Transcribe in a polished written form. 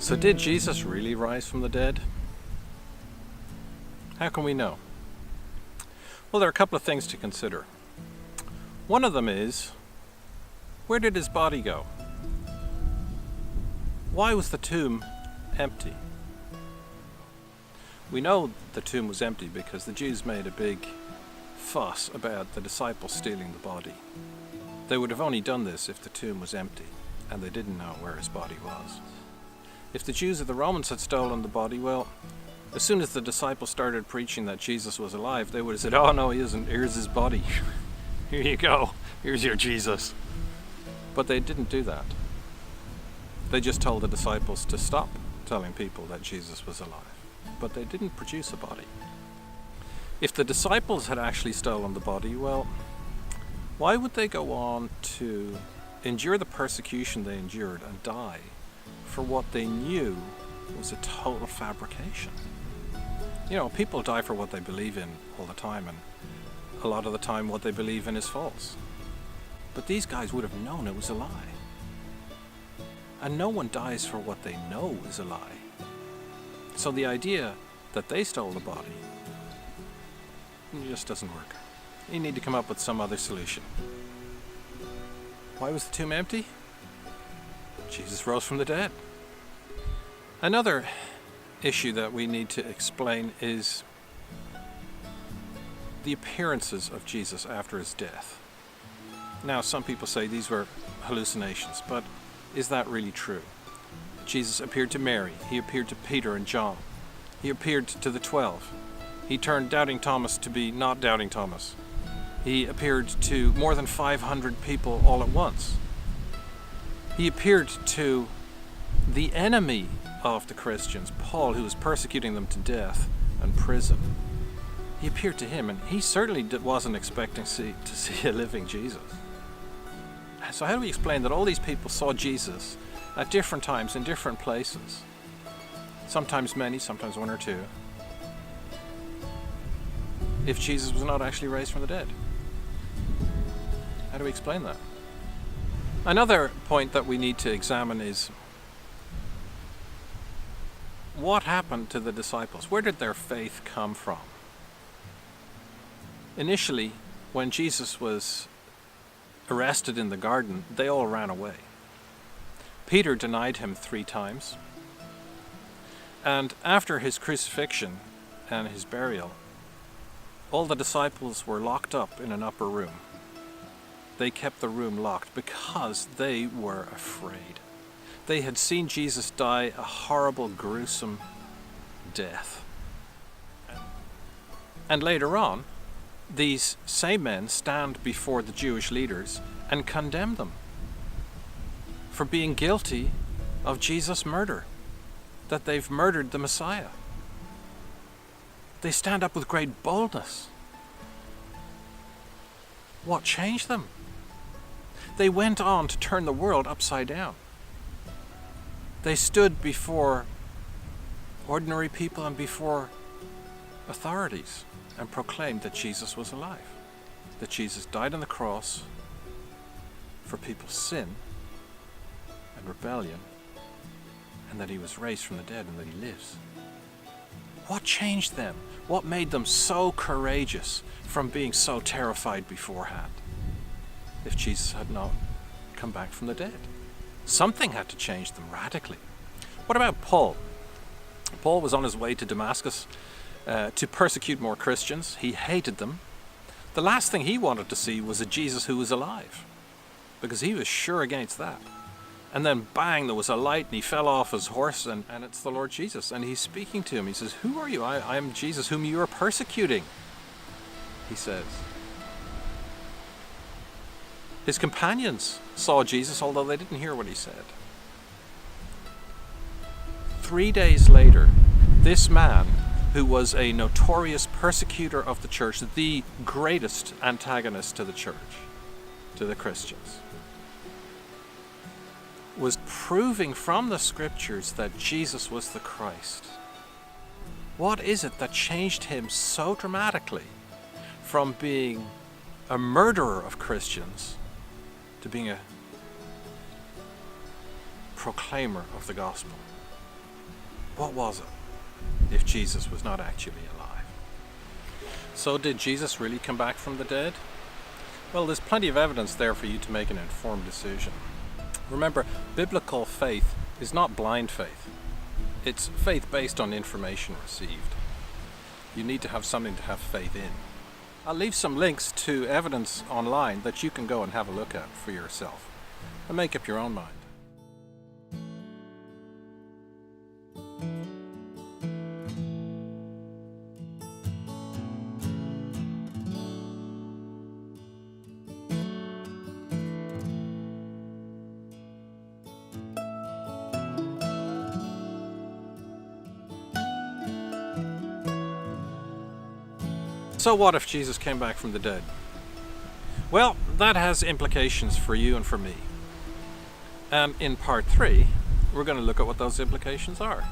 So did Jesus really rise from the dead? How can we know? Well, there are a couple of things to consider. One of them is, where did his body go? Why was the tomb empty? We know the tomb was empty because the Jews made a big fuss about the disciples stealing the body. They would have only done this if the tomb was empty and they didn't know where his body was. If the Jews or the Romans had stolen the body, well, as soon as the disciples started preaching that Jesus was alive, they would have said, "Oh no, he isn't, here's his body. Here you go, here's your Jesus." But they didn't do that. They just told the disciples to stop telling people that Jesus was alive. But they didn't produce a body. If the disciples had actually stolen the body, well, why would they go on to endure the persecution they endured and die for what they knew was a total fabrication? You know, people die for what they believe in all the time, and a lot of the time what they believe in is false. But these guys would have known it was a lie. And no one dies for what they know is a lie. So the idea that they stole the body just doesn't work. You need to come up with some other solution. Why was the tomb empty? Jesus rose from the dead. Another issue that we need to explain is the appearances of Jesus after his death. Now, some people say these were hallucinations, but is that really true? Jesus appeared to Mary. He appeared to Peter and John. He appeared to the 12. He turned doubting Thomas to be not doubting Thomas. He appeared to more than 500 people all at once. He appeared to the enemy of the Christians, Paul, who was persecuting them to death and prison. He appeared to him, and he certainly wasn't expecting to see a living Jesus. So how do we explain that all these people saw Jesus at different times in different places? Sometimes many, sometimes one or two. If Jesus was not actually raised from the dead? How do we explain that? Another point that we need to examine is, what happened to the disciples? Where did their faith come from? Initially, when Jesus was arrested in the garden, they all ran away. Peter denied him 3 times. And after his crucifixion and his burial, all the disciples were locked up in an upper room. They kept the room locked because they were afraid. They had seen Jesus die a horrible, gruesome death. And later on, these same men stand before the Jewish leaders and condemn them for being guilty of Jesus' murder, that they've murdered the Messiah. They stand up with great boldness. What changed them? They went on to turn the world upside down. They stood before ordinary people and before authorities and proclaimed that Jesus was alive, that Jesus died on the cross for people's sin and rebellion, and that he was raised from the dead and that he lives. What changed them? What made them so courageous from being so terrified beforehand? If Jesus had not come back from the dead, something had to change them radically. What about Paul? Paul was on his way to Damascus to persecute more Christians. He hated them. The last thing he wanted to see was a Jesus who was alive, because he was sure against that. And then bang, there was a light and he fell off his horse, and it's the Lord Jesus. And he's speaking to him. He says, "Who are you?" I am Jesus whom you are persecuting," he says. His companions saw Jesus, although they didn't hear what he said. 3 days later, this man, who was a notorious persecutor of the church, the greatest antagonist to the church, to the Christians, was proving from the scriptures that Jesus was the Christ. What is it that changed him so dramatically from being a murderer of Christians to being a proclaimer of the gospel? What was it if Jesus was not actually alive? So did Jesus really come back from the dead? Well, there's plenty of evidence there for you to make an informed decision. Remember, biblical faith is not blind faith. It's faith based on information received. You need to have something to have faith in. I'll leave some links to evidence online that you can go and have a look at for yourself and make up your own mind. So what if Jesus came back from the dead? Well, that has implications for you and for me. In part 3, we're going to look at what those implications are.